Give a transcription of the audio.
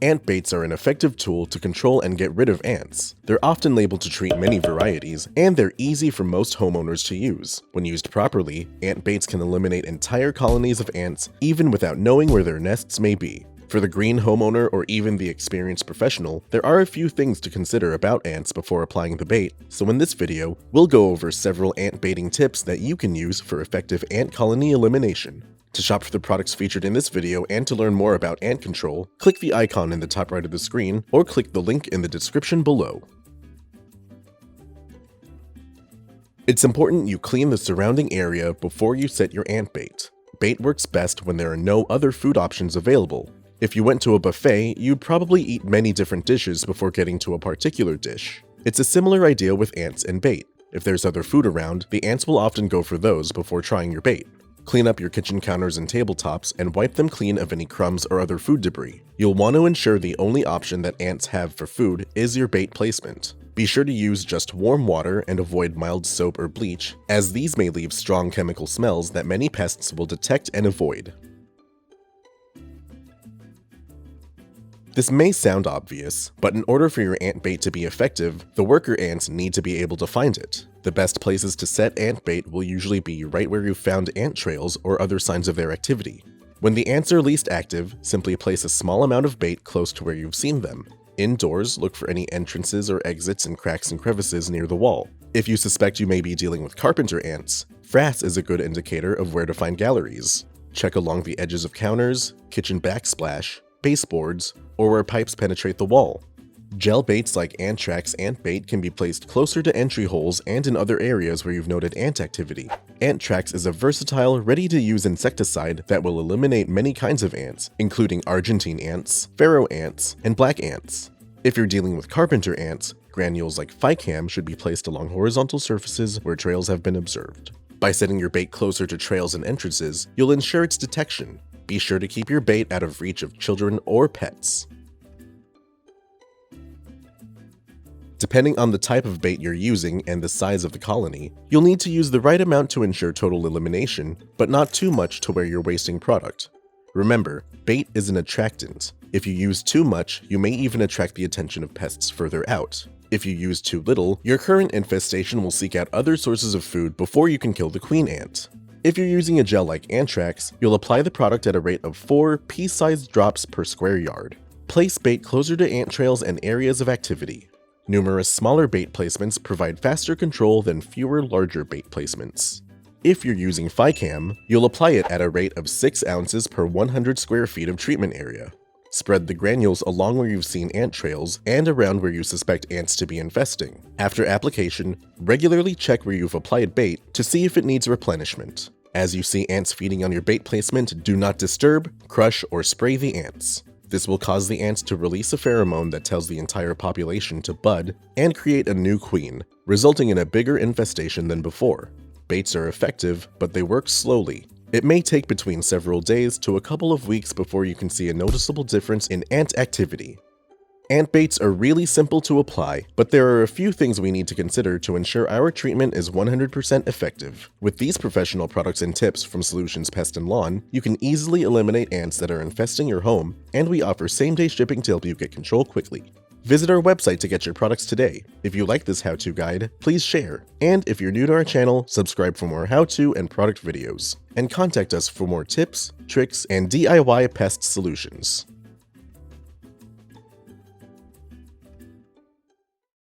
Ant baits are an effective tool to control and get rid of ants. They're often labeled to treat many varieties, and they're easy for most homeowners to use. When used properly, ant baits can eliminate entire colonies of ants even without knowing where their nests may be. For the green homeowner or even the experienced professional, there are a few things to consider about ants before applying the bait, so in this video, we'll go over several ant baiting tips that you can use for effective ant colony elimination. To shop for the products featured in this video and to learn more about ant control, click the icon in the top right of the screen or click the link in the description below. It's important you clean the surrounding area before you set your ant bait. Bait works best when there are no other food options available. If you went to a buffet, you'd probably eat many different dishes before getting to a particular dish. It's a similar idea with ants and bait. If there's other food around, the ants will often go for those before trying your bait. Clean up your kitchen counters and tabletops and wipe them clean of any crumbs or other food debris. You'll want to ensure the only option that ants have for food is your bait placement. Be sure to use just warm water and avoid mild soap or bleach, as these may leave strong chemical smells that many pests will detect and avoid. This may sound obvious, but in order for your ant bait to be effective, the worker ants need to be able to find it. The best places to set ant bait will usually be right where you've found ant trails or other signs of their activity. When the ants are least active, simply place a small amount of bait close to where you've seen them. Indoors, look for any entrances or exits and cracks and crevices near the wall. If you suspect you may be dealing with carpenter ants, frass is a good indicator of where to find galleries. Check along the edges of counters, kitchen backsplash, baseboards, or where pipes penetrate the wall. Gel baits like Ant-Trax Ant Bait can be placed closer to entry holes and in other areas where you've noted ant activity. Ant-Trax is a versatile, ready-to-use insecticide that will eliminate many kinds of ants, including Argentine ants, pharaoh ants, and black ants. If you're dealing with carpenter ants, granules like Ficam should be placed along horizontal surfaces where trails have been observed. By setting your bait closer to trails and entrances, you'll ensure its detection. Be sure to keep your bait out of reach of children or pets. Depending on the type of bait you're using and the size of the colony, you'll need to use the right amount to ensure total elimination, but not too much to where you're wasting product. Remember, bait is an attractant. If you use too much, you may even attract the attention of pests further out. If you use too little, your current infestation will seek out other sources of food before you can kill the queen ant. If you're using a gel like Ant-Trax, you'll apply the product at a rate of 4 pea-sized drops per square yard. Place bait closer to ant trails and areas of activity. Numerous smaller bait placements provide faster control than fewer larger bait placements. If you're using Ficam, you'll apply it at a rate of 6 ounces per 100 square feet of treatment area. Spread the granules along where you've seen ant trails and around where you suspect ants to be infesting. After application, regularly check where you've applied bait to see if it needs replenishment. As you see ants feeding on your bait placement, do not disturb, crush, or spray the ants. This will cause the ants to release a pheromone that tells the entire population to bud and create a new queen, resulting in a bigger infestation than before. Baits are effective, but they work slowly. It may take between several days to a couple of weeks before you can see a noticeable difference in ant activity. Ant baits are really simple to apply, but there are a few things we need to consider to ensure our treatment is 100% effective. With these professional products and tips from Solutions Pest and Lawn, you can easily eliminate ants that are infesting your home, and we offer same-day shipping to help you get control quickly. Visit our website to get your products today. If you like this how-to guide, please share. And if you're new to our channel, subscribe for more how-to and product videos. And contact us for more tips, tricks, and DIY pest solutions.